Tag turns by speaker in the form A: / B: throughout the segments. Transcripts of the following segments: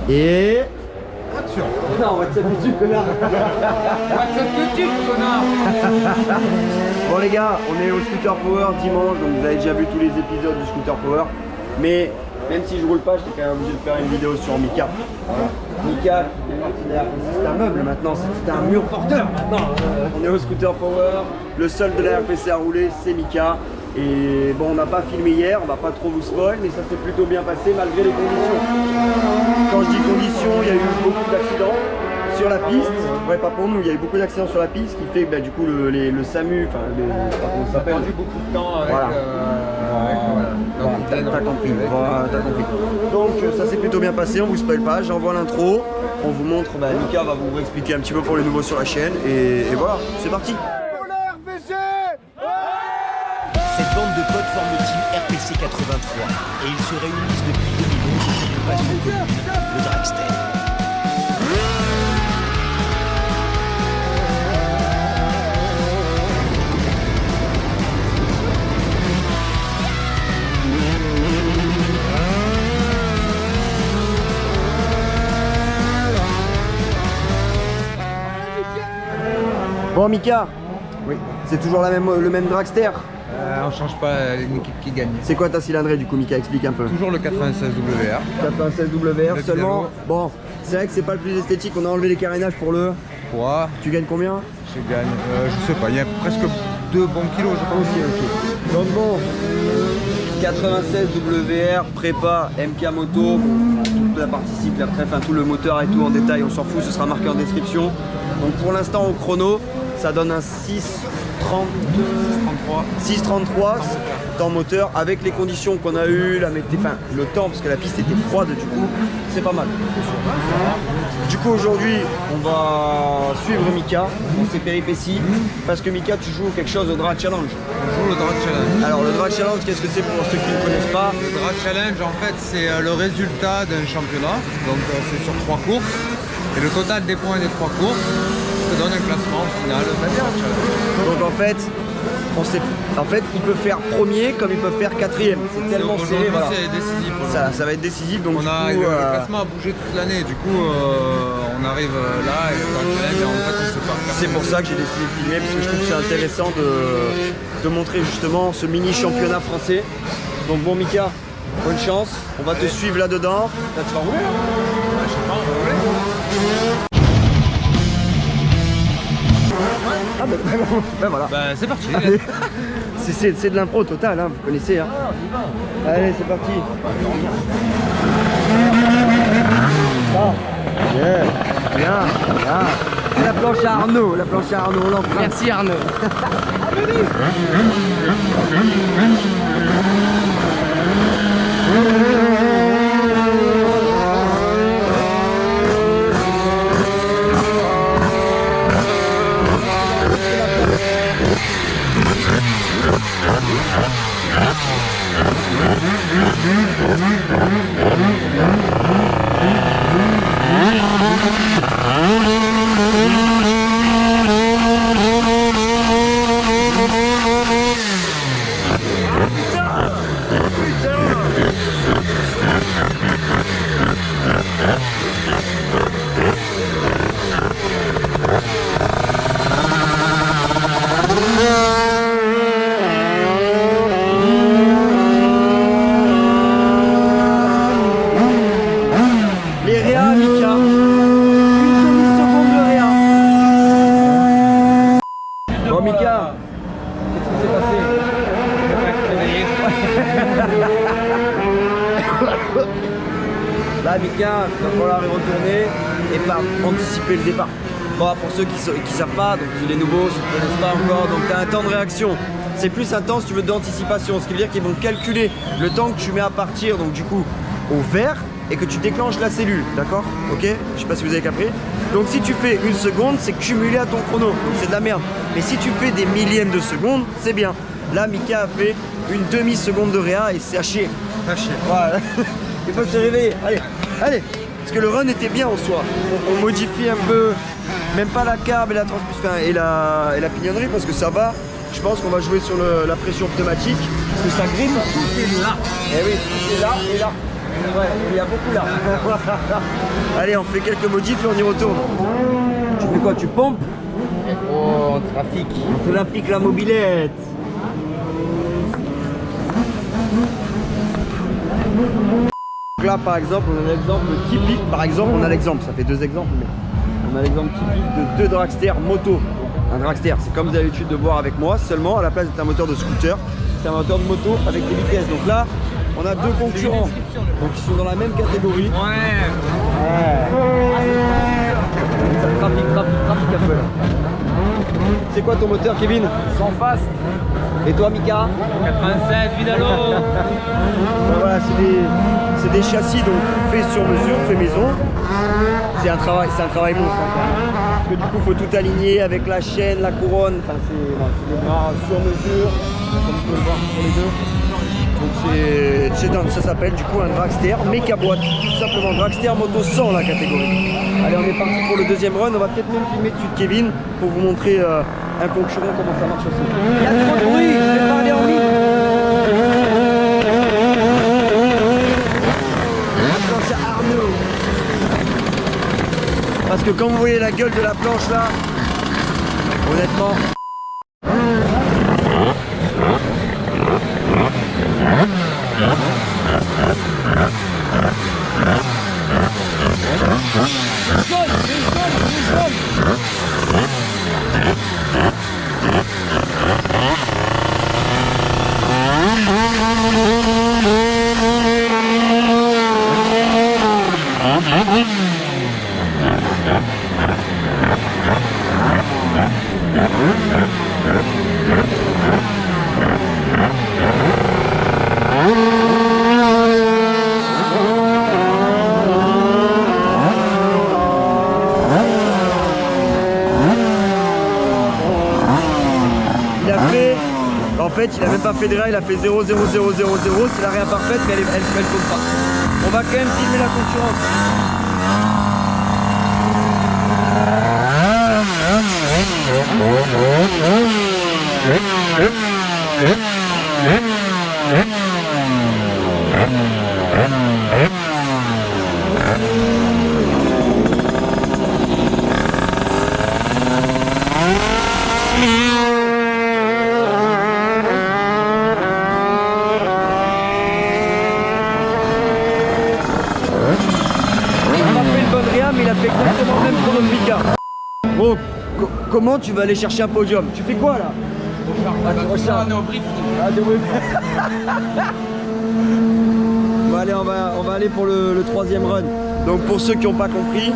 A: Et...
B: Action.
A: Non, WhatsApp YouTube, connard.
B: WhatsApp YouTube, connard.
A: Bon les gars, on est au Scooter Power dimanche, donc vous avez déjà vu tous les épisodes du Scooter Power. Mais même si je roule pas, j'étais quand même obligé de faire une vidéo sur Mika. Voilà. Mika, c'est un meuble maintenant, c'est un mur porteur maintenant. On est au Scooter Power, le seul de la RPC à rouler, c'est Mika. Et bon, on n'a pas filmé hier, on va pas trop vous spoil, mais ça s'est plutôt bien passé malgré les conditions. Quand je dis conditions, il y a eu beaucoup d'accidents sur la piste. Ouais, pas pour nous, il y a eu beaucoup d'accidents sur la piste, ce qui fait que bah, du coup le SAMU, enfin, comment ça s'appelle,
B: perdu beaucoup de temps avec.
A: Voilà. T'as compris. Voilà, t'as compris. Donc ça s'est plutôt bien passé, on vous spoil pas, j'envoie l'intro, on vous montre, bah, Mika va vous expliquer un petit peu pour les nouveaux sur la chaîne, et voilà, c'est parti.
C: Cette bande de potes forme le team RPC 83 et ils se réunissent depuis 2011 pour une passion commune, le dragster.
A: Bon Mika,
B: Oui.
A: c'est toujours le même dragster.
B: On change pas l'équipe qui gagne.
A: C'est quoi ta cylindrée du coup Mika, explique un peu.
B: Toujours le 96 WR.
A: 96 WR
B: Le
A: seulement.
B: piano.
A: Bon, c'est vrai que c'est pas le plus esthétique, on a enlevé les carénages pour le...
B: Quoi
A: Tu gagnes combien?
B: Je gagne, je sais pas, il y a presque 2 bons kilos je pense.
A: Ok. Donc bon, 96 WR, prépa, MK Moto, bon, toute la partie cycle après, enfin tout le moteur et tout en détail, on s'en fout, ce sera marqué en description. Donc pour l'instant au chrono, ça donne un 6,33 temps moteur avec les conditions qu'on a eues, enfin, le temps parce que la piste était froide du coup, c'est pas mal. Du coup aujourd'hui on va suivre Mika dans ses péripéties parce que Mika tu joues quelque chose au Drag Challenge.
B: On joue le Drag Challenge.
A: Alors le Drag Challenge, qu'est-ce que c'est pour ceux qui ne connaissent pas?
B: Le Drag Challenge en fait c'est le résultat d'un championnat, donc c'est sur 3 courses. Et le total des points des 3 courses te donne un classement final du Drag Challenge.
A: Donc en fait il peut faire premier comme il peut faire quatrième. C'est tellement serré, voilà.
B: C'est décisif.
A: Ça va être décisif, donc
B: Le classement a bougé toute l'année, du coup on arrive là et le Drag Challenge en fait on sait pas.
A: c'est pour ça que j'ai décidé de filmer parce que je trouve que c'est intéressant de montrer justement ce mini championnat français. Donc bon Mika, bonne chance, on va te suivre là-dedans. Là tu vas rouler hein?
B: Je sais pas, on va rouler.
A: Ah ben voilà.
B: Bah c'est parti.
A: C'est de l'impro total, hein, vous connaissez. Hein. Allez, c'est parti. Bon. Bien. C'est la planche à Arnaud, on l'emprunte.
D: Merci Arnaud.
A: Les réas, Mika. Une demi-seconde de réa. Bon, Mika, qu'est-ce qui s'est passé? Là, Mika, il va falloir y retourner et pas anticiper le départ. Bon, pour ceux qui savent pas, donc les nouveaux, ceux qui ne connaissent pas encore, donc tu as un temps de réaction. C'est plus un temps, si tu veux, d'anticipation. Ce qui veut dire qu'ils vont calculer le temps que tu mets à partir, donc du coup, au vert, et que tu déclenches la cellule, d'accord? Ok? Je sais pas si vous avez compris. Donc si tu fais une seconde, c'est cumulé à ton chrono, donc c'est de la merde. Mais si tu fais des millièmes de seconde, c'est bien. Là, Mika a fait une demi-seconde de réa et c'est à chier. Voilà. Il faut se réveiller. Allez. Parce que le run était bien en soi. On modifie un peu, même pas la carbe et la transmission et la pignonnerie parce que ça va. Je pense qu'on va jouer sur la pression pneumatique parce que ça grippe.
B: Tout est là.
A: Eh oui, tout est là et là. Ouais, il y a beaucoup là. Allez, on fait quelques modifs et on y retourne. Tu fais quoi? Tu pompes?
B: Oh, trafic.
A: On te l'applique la mobilette. Donc là, par exemple, on a l'exemple typique. Par exemple, on a l'exemple, ça fait 2 exemples, mais on a l'exemple typique de 2 dragsters moto. Un dragster, c'est comme vous avez l'habitude de voir avec moi, seulement à la place d'être un moteur de scooter, c'est un moteur de moto avec des vitesses. Donc là, on a 2 concurrents, donc ils sont dans la même catégorie. Ça trafic un peu là. C'est quoi ton moteur, Kevin?
B: Sans fast.
A: Et toi, Mika?
B: 87 Vidalo.
A: Ben voilà, c'est des châssis donc faits sur mesure, faits maison. C'est un travail monstre. Parce que du coup, il faut tout aligner avec la chaîne, la couronne. Enfin, c'est des bras sur mesure, comme vous pouvez le voir sur les deux. Donc ça s'appelle du coup un dragster méca boîte, tout simplement dragster moto 100 la catégorie. Allez, on est parti pour le deuxième run. On va peut-être même filmer dessus de Kevin pour vous montrer un concurrent comment ça marche aussi. Il y a trop de bruit, je vais parler en mille. La planche à Arnaud. Parce que quand vous voyez la gueule de la planche là, honnêtement. En fait, il a même pas fait de rail, il a fait 0, 0, 0, 0, 0. C'est l'arrêt imparfaite, mais elle compte pas. On va quand même filmer la concurrence. Mais il a fait exactement le même chrono de Mika. Bon, comment tu vas aller chercher un podium? Tu fais quoi là? Tu recharges.
B: On est au briefing.
A: Bon, allez, on va aller pour le troisième run. Donc pour ceux qui n'ont pas compris,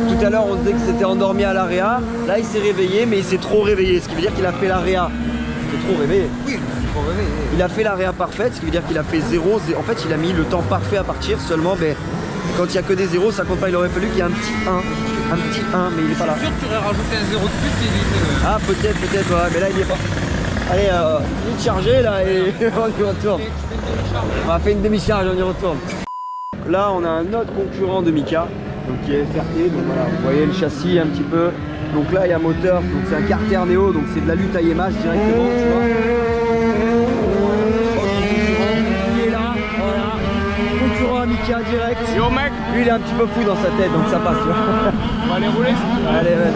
A: tout à l'heure on disait que c'était endormi à l'AREA. Là il s'est réveillé, mais il s'est trop réveillé. Ce qui veut dire qu'il a fait l'AREA. C'est trop réveillé.
B: Oui, trop réveillé.
A: Il a fait l'AREA parfaite, ce qui veut dire qu'il a fait 0. En fait il a mis le temps parfait à partir seulement. Mais quand il n'y a que des zéros, ça compte pas. Il aurait fallu qu'il y ait un petit 1. Un petit 1, mais il est pas là.
B: Je suis sûr que tu aurais rajouté un 0 de plus et il était
A: Ah, peut-être, ouais, mais là il y est pas. Allez, vite charger là et on y retourne. On va faire une demi-charge, on y retourne. Là, on a un autre concurrent de Mika, donc qui est FRT. Donc voilà, vous voyez le châssis un petit peu. Donc là, il y a moteur, donc c'est un Carter Neo, donc c'est de la lutte à IMH directement, tu vois. Mika direct.
B: Yo mec.
A: Lui il est un petit peu fou dans sa tête donc ça passe tu vois.
B: On va aller rouler.
A: Allez vas-y.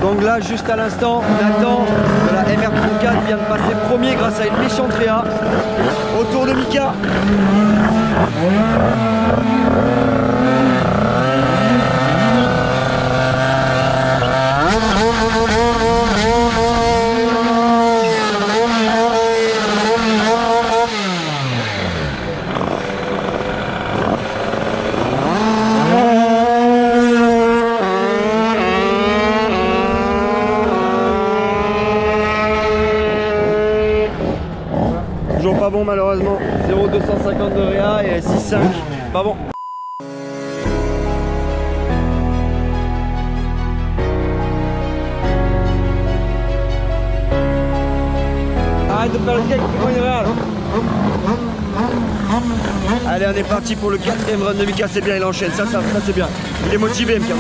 A: Donc là, juste à l'instant, Nathan de la MR34 vient de passer premier grâce à une méchante réa autour de Mika. Toujours pas bon malheureusement, 0,250 de réa et 6,5, pas bon. arrête de faire le cake, fais-moi une réal. Allez, on est parti pour le 4ème run de Mika, c'est bien, il enchaîne, ça c'est bien. Il est motivé, Mika.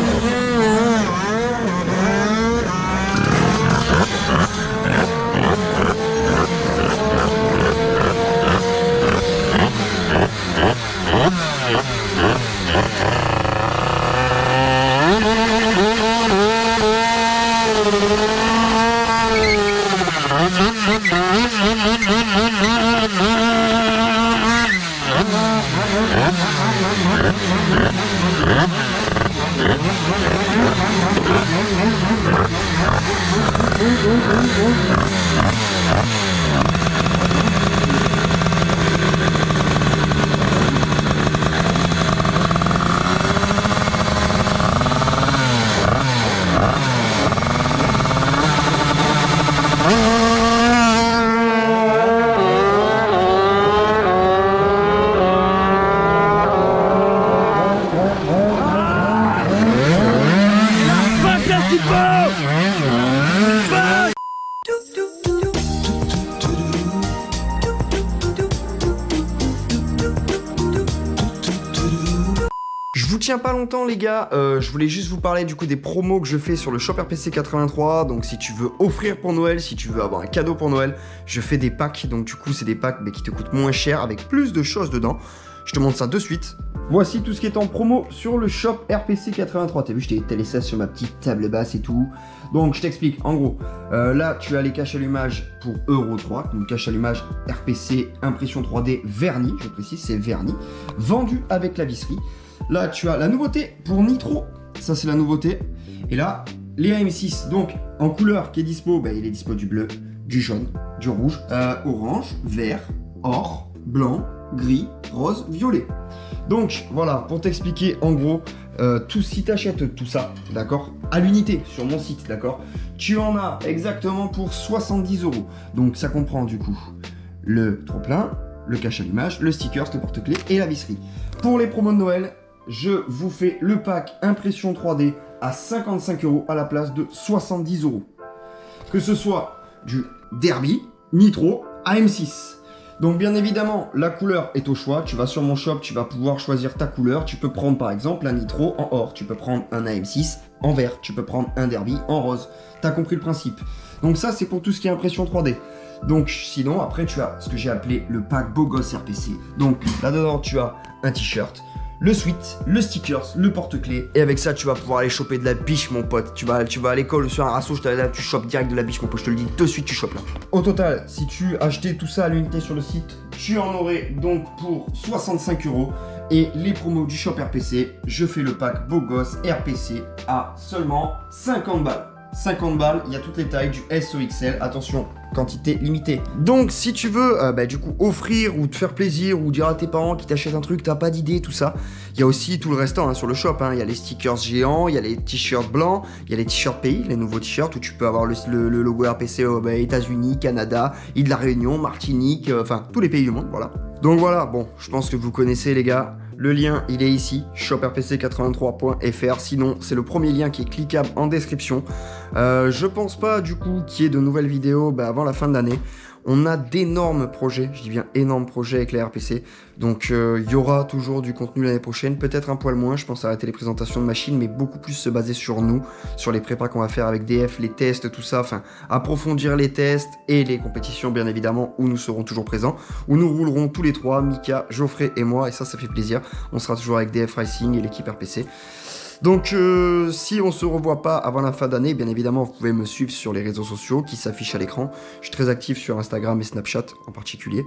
A: Je vous tiens pas longtemps les gars, je voulais juste vous parler du coup des promos que je fais sur le shop RPC 83. Donc si tu veux offrir pour Noël, si tu veux avoir un cadeau pour Noël, je fais des packs. Donc du coup c'est des packs qui te coûtent moins cher avec plus de choses dedans. Je te montre ça de suite. Voici tout ce qui est en promo sur le shop RPC 83. T'as vu, je t'ai étalé ça sur ma petite table basse et tout. Donc je t'explique, en gros, là tu as les caches allumage pour €3. Donc cache allumage RPC impression 3D vernis, je précise, c'est vernis. Vendu avec la visserie. Là tu as la nouveauté pour Nitro, ça c'est la nouveauté. Et là, les AM6, donc en couleur qui est dispo, il est dispo du bleu, du jaune, du rouge, orange, vert, or, blanc, gris, rose, violet. Donc voilà, pour t'expliquer en gros, si tu achètes tout ça, d'accord, à l'unité sur mon site, d'accord, tu en as exactement pour 70 €. Donc ça comprend du coup le trop-plein, le cache-allumage, le sticker, le porte-clés et la visserie. Pour les promos de Noël, je vous fais le pack impression 3D à 55 € à la place de 70 €. Que ce soit du Derby, Nitro, AM6. Donc bien évidemment, la couleur est au choix. Tu vas sur mon shop, tu vas pouvoir choisir ta couleur. Tu peux prendre par exemple un Nitro en or. Tu peux prendre un AM6 en vert. Tu peux prendre un Derby en rose. T'as compris le principe. Donc ça, c'est pour tout ce qui est impression 3D. Donc sinon, après, tu as ce que j'ai appelé le pack Beau Gosse RPC. Donc là-dedans, tu as un t-shirt, le sweat, le stickers, le porte-clés. Et avec ça, tu vas pouvoir aller choper de la biche, mon pote. Tu vas à l'école sur un rasso, tu chopes direct de la biche, mon pote. Je te le dis de suite, tu chopes là. Au total, si tu achetais tout ça à l'unité sur le site, tu en aurais donc pour 65 €. Et les promos du shop RPC, je fais le pack Beau Gosse RPC à seulement 50 balles. 50 balles, il y a toutes les tailles, du S au XL, attention, quantité limitée. Donc si tu veux du coup offrir ou te faire plaisir ou dire à tes parents qui t'achètent un truc, t'as pas d'idée, tout ça, il y a aussi tout le restant sur le shop, il y a les stickers géants, il y a les t-shirts blancs, il y a les t-shirts pays, les nouveaux t-shirts où tu peux avoir le logo RPC États-Unis, Canada, île de la Réunion, Martinique, enfin tous les pays du monde, voilà. Donc voilà, bon, je pense que vous connaissez les gars. Le lien, il est ici, shoprpc83.fr. Sinon, c'est le premier lien qui est cliquable en description. Je pense pas, du coup, qu'il y ait de nouvelles vidéos avant la fin de l'année. On a d'énormes projets, je dis bien énormes projets avec la RPC. Donc, il y aura toujours du contenu l'année prochaine. Peut-être un poil moins, je pense arrêter les présentations de machines, mais beaucoup plus se baser sur nous, sur les prépas qu'on va faire avec DF, les tests, tout ça. Enfin, approfondir les tests et les compétitions, bien évidemment, où nous serons toujours présents. Où nous roulerons tous les trois, Mika, Geoffrey et moi. Et ça fait plaisir. On sera toujours avec DF Racing et l'équipe RPC. Donc si on se revoit pas avant la fin d'année, bien évidemment vous pouvez me suivre sur les réseaux sociaux qui s'affichent à l'écran. Je suis très actif sur Instagram et Snapchat en particulier.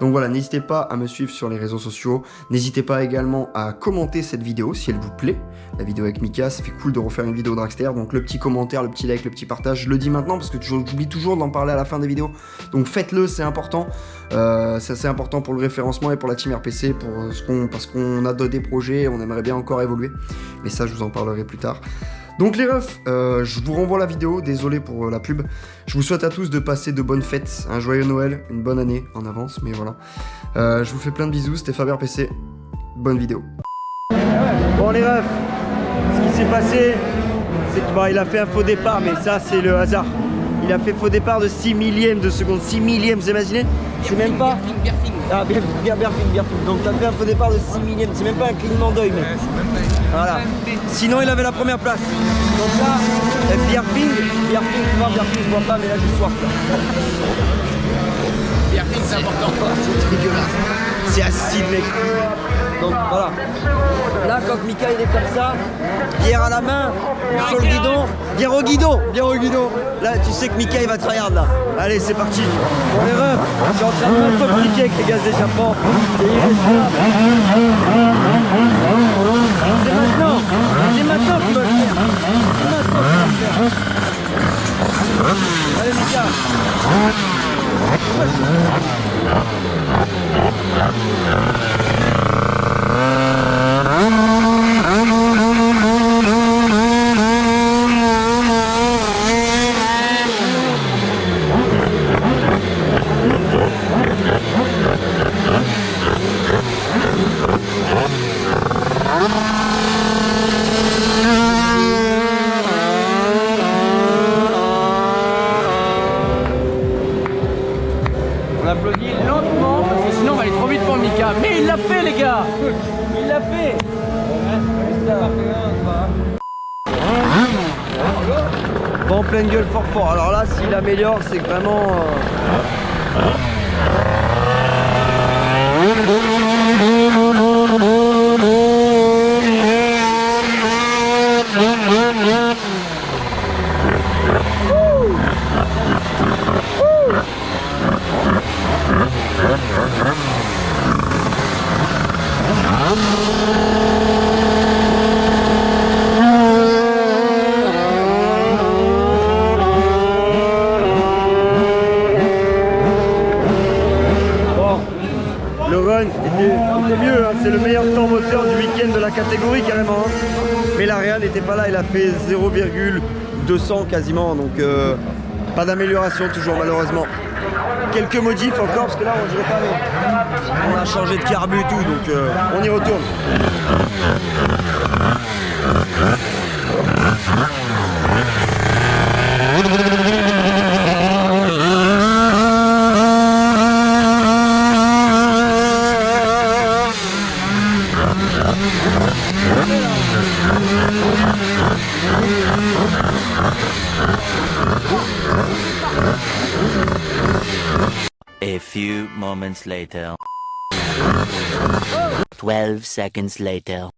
A: Donc voilà, n'hésitez pas à me suivre sur les réseaux sociaux. N'hésitez pas également à commenter cette vidéo si elle vous plaît. La vidéo avec Mika, ça fait cool de refaire une vidéo Dragster. Donc le petit commentaire, le petit like, le petit partage, je le dis maintenant parce que j'oublie toujours d'en parler à la fin des vidéos. Donc faites-le, c'est important. C'est assez important pour le référencement et pour la team RPC, parce qu'on a des projets, on aimerait bien encore évoluer. Mais ça, je vous en parlerai plus tard. Donc les refs, je vous renvoie la vidéo, désolé pour la pub. Je vous souhaite à tous de passer de bonnes fêtes, un joyeux Noël, une bonne année en avance, mais voilà. Je vous fais plein de bisous, c'était Fabien RPC, bonne vidéo. Bon les refs, ce qui s'est passé, c'est qu'il a fait un faux départ, mais ça c'est le hasard. il a fait faux départ de 6 millièmes de seconde. 6 millièmes, vous imaginez? C'est même pas... Ah, Berfing. Donc t'as fait un faux départ de 6 millièmes, c'est même pas un clignement d'œil, mec. Voilà. Sinon, il avait la première place. Donc là, Berfing, tu vois, Berfing, je vois pas, mais là, j'ai soif.
D: Berfing, c'est important.
A: C'est dégueulasse. C'est acide, mec. Donc voilà. Là, quand Mika il est comme ça, bière à la main, sur le guidon, bière au guidon. Là, tu sais que Mika il va tryhard là. Allez, c'est parti. Bon les refs, je suis en train de m'intoxiquer avec les gaz d'échappement. C'est maintenant qu'il va le faire. Allez Mika.
D: On applaudit lentement parce que sinon on va aller trop vite pour Mika. Mais il l'a fait les gars. Il l'a fait.
A: Bon, en pleine gueule fort. Alors là, s'il améliore, c'est vraiment... Le run était mieux, hein. C'est le meilleur temps moteur du week-end de la catégorie carrément. Hein. Mais l'Ariane n'était pas là, il a fait 0,200 quasiment, donc pas d'amélioration toujours malheureusement. Quelques modifs encore, parce que là on dirait pas, mais on a changé de carbu et tout, donc on y retourne.
E: A few moments later. 12 seconds later.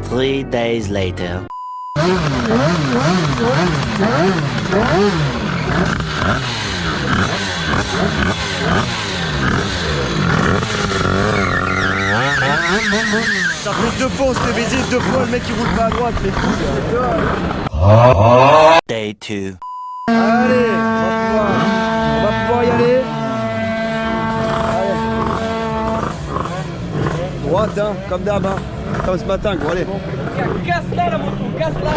E: Three days later.
A: 'Ça fait 2 fois on se fait baiser, 2 fois le mec il roule pas à droite, c'est fou.
E: Day 2.
A: Allez, on va pouvoir y aller. Allez. Droite, hein, comme d'hab, hein. Comme ce matin, gros, allez.
D: Casse-la la moto, casse-la.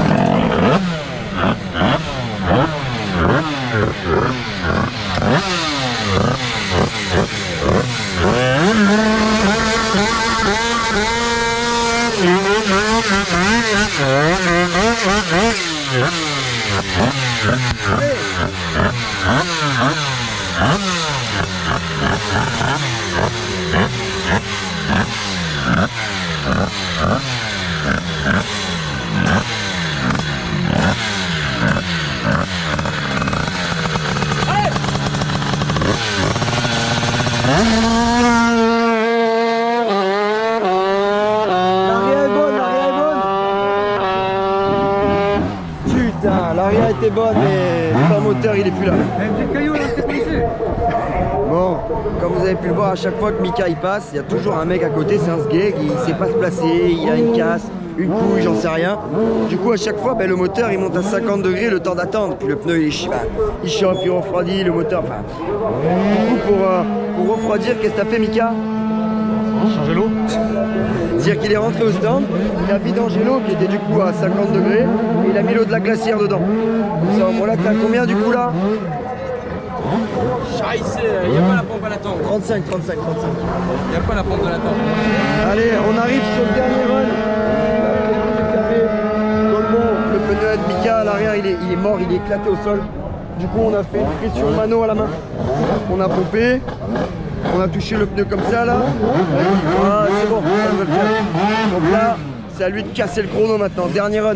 A: Putain, l'arrière était bonne, mais le moteur il Bon, comme vous avez pu le voir, à chaque fois que Mika il passe, il y a toujours un mec à côté, c'est un sgeg, il sait pas se placer, il a une casse, une couille, j'en sais rien. Du coup, à chaque fois, le moteur il monte à 50 degrés le temps d'attendre, puis le pneu il chauffe, il refroidit, le moteur. Enfin. Du coup, pour refroidir, qu'est-ce que t'as fait, Mika?
F: Changer l'eau.
A: C'est-à-dire qu'il est rentré au stand, il a vidangé l'eau qui était du coup à 50 degrés, et il a mis l'eau de la glacière dedans. Bon là, t'as combien du coup là?
D: Scheiße, il n'y a pas la pompe à l'attendre.
A: 35.
D: Il n'y a pas la pompe à l'attendre.
A: Allez, on arrive sur le dernier run. Donc bon, le pneu de Mika à l'arrière, il est mort, il est éclaté au sol. Du coup, on a fait une pression mano à la main. On a pompé. On a touché le pneu comme ça là. Ah, c'est bon, ça devrait le faire. Donc là, c'est à lui de casser le chrono maintenant. Dernier run.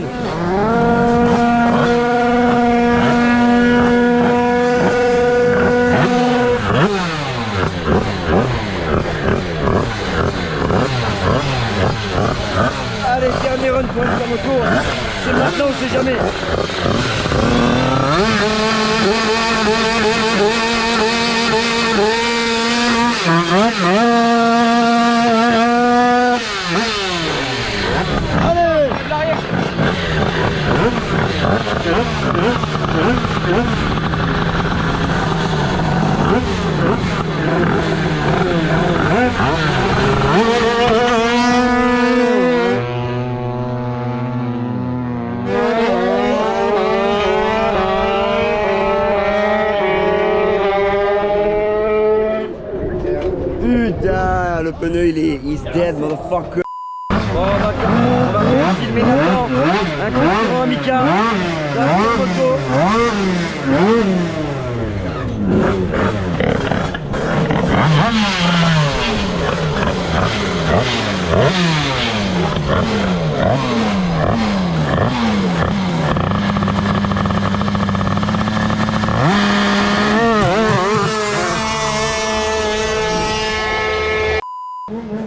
A: Allez, dernier run pour sa moto. C'est maintenant ou c'est jamais. Allez, l'arrière. Putain, le pneu il is dead, motherfucker. Bon, on va filmer maintenant un concurrent à Mika. Là, c'est photo.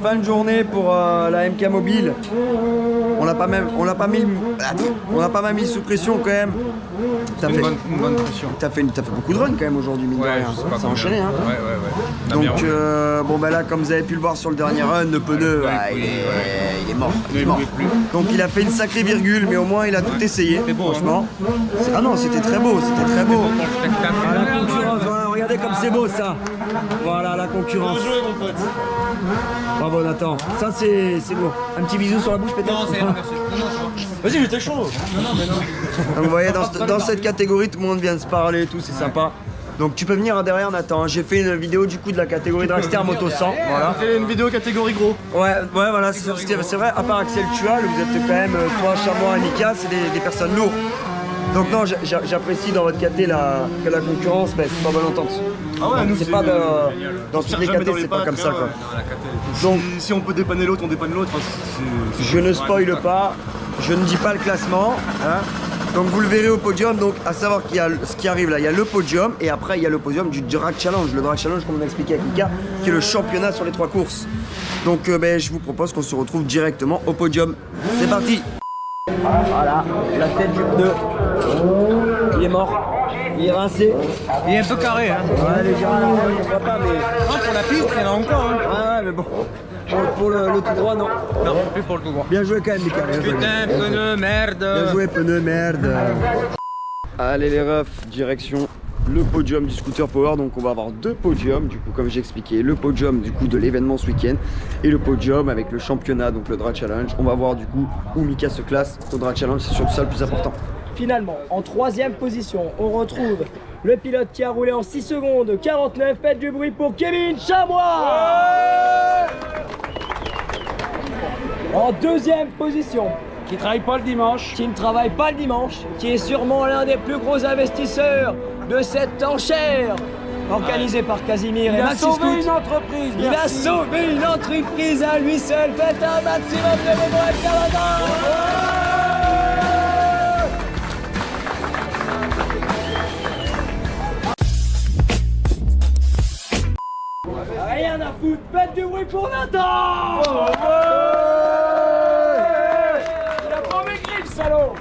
A: Fin de journée pour la MK Mobile. On l'a pas mal mis sous pression quand même. T'as fait
B: Une bonne pression.
A: T'as fait beaucoup de runs quand même aujourd'hui, mine de rien. Ça a enchaîné, hein.
B: Ouais.
A: Donc bon là, comme vous avez pu le voir sur le dernier run, le pneu, il est mort. Donc il a fait une sacrée virgule, mais au moins il a tout essayé. Franchement. Ah non, c'était très beau, c'était très beau. Ah, la concurrence, voilà, regardez comme c'est beau ça. Voilà la concurrence. Bravo Nathan, ça c'est beau. Un petit bisou sur la bouche peut-être.
B: Non, c'est merci.
F: Vas-y, j'étais chaud.
A: Donc vous voyez, dans cette catégorie, tout le monde vient de se parler et tout, c'est sympa. Donc tu peux venir derrière Nathan, j'ai fait une vidéo du coup de la catégorie Dragster Moto 100, voilà.
F: On fait une vidéo catégorie gros.
A: Ouais, voilà, c'est vrai, à part Axel Tual, vous êtes quand même, toi, Chamois et Mika, c'est des personnes lourdes. Donc non, j'apprécie dans votre caté que la concurrence, c'est pas bonne entente.
F: Ah ouais, nous
A: c'est pas dans toutes les catés, c'est pas comme ça quoi.
F: Donc si on peut dépanner l'autre, on dépanne l'autre.
A: Je ne spoile pas, je ne dis pas le classement, hein. Donc vous le verrez au podium, donc à savoir qu'il y a ce qui arrive là, il y a le podium et après il y a le podium du Drag Challenge. Le Drag Challenge, comme on a expliqué avec Mika, qui est le championnat sur les 3 courses. Donc je vous propose qu'on se retrouve directement au podium. C'est parti. Voilà, la tête du pneu, il est mort, il est rincé.
B: Il est un peu carré, hein.
A: Ouais, les gens, on voit pas, mais...
B: Non, pour la piste, il y en a encore, hein.
A: Ouais, mais bon, pour le tout droit, non.
B: Non, plus pour le tout droit.
A: Bien joué quand même, Mika.
B: Putain, pneu, merde.
A: Bien joué, pneu, merde. Allez les refs, direction le podium du Scooter Power. Donc on va avoir 2 podiums, du coup comme j'ai expliqué, le podium du coup de l'événement ce week-end et le podium avec le championnat, donc le Drag Challenge. On va voir du coup où Mika se classe au Drag Challenge, c'est surtout ça le plus important.
G: Finalement, en 3e position, on retrouve le pilote qui a roulé en 6 secondes 49. Faites du bruit pour Kevin Chamois. En 2e position,
D: Qui travaille pas le dimanche.
G: qui ne travaille pas le dimanche, qui est sûrement l'un des plus gros investisseurs de cette enchère organisée par Casimir et
D: Il a
G: Maxi
D: sauvé
G: Scoot.
D: une entreprise.
G: Il a sauvé une entreprise à lui seul. Faites un maximum de Mémoire Canada. Rien à foutre, faites du bruit pour Nathan. Il a pas maigri le salaud.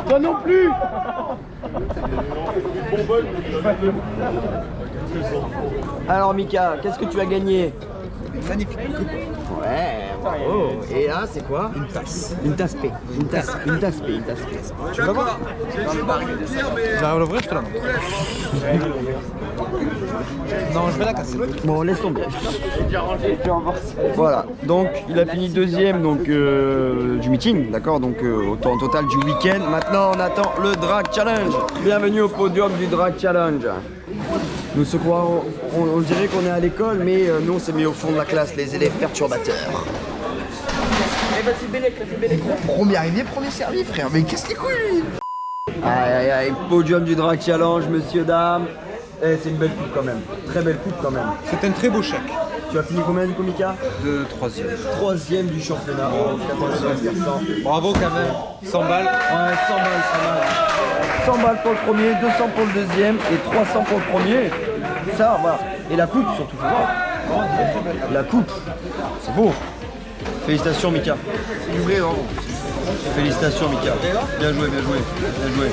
G: Toi non plus.
A: Alors Mika, qu'est-ce que tu as gagné?
B: Magnifique.
A: Ouais, bravo. Et là, c'est quoi? Une tasse. Une tasse P. Une tasse P.
B: Tu veux la voir? J'arrive à l'ouvrir, je te la montre. Non, je vais la casser.
A: Bon, laisse tomber. Voilà, donc il a fini deuxième donc, du meeting, d'accord, donc au temps total du week-end. Maintenant, on attend le Drag Challenge. Bienvenue au podium du Drag Challenge. Nous se croirons, on dirait qu'on est à l'école, mais nous on s'est mis au fond de la classe, les élèves perturbateurs.
H: Premier arrivé, premier servi, frère. Mais qu'est-ce qu'il est cool, lui?
A: Aïe aïe aïe, podium du Drag Challenge, messieurs, dames. Eh, c'est une belle coupe quand même, très belle coupe quand même.
B: C'est un très beau chèque.
A: Tu as fini combien du coup, Mika?
B: De 3e.
A: Troisième du championnat. Oh, 14
B: Bravo quand même. 100 balles.
A: Ouais, 100 balles, 100 balles. 100 balles pour le premier, 200 pour le deuxième et 300 pour le premier. Ça, voilà. Et la coupe surtout, faut voir. La coupe, c'est beau. Félicitations, Mika.
H: C'est une vraie, vraiment.
A: Félicitations, Mika. Bien joué, bien joué, bien joué.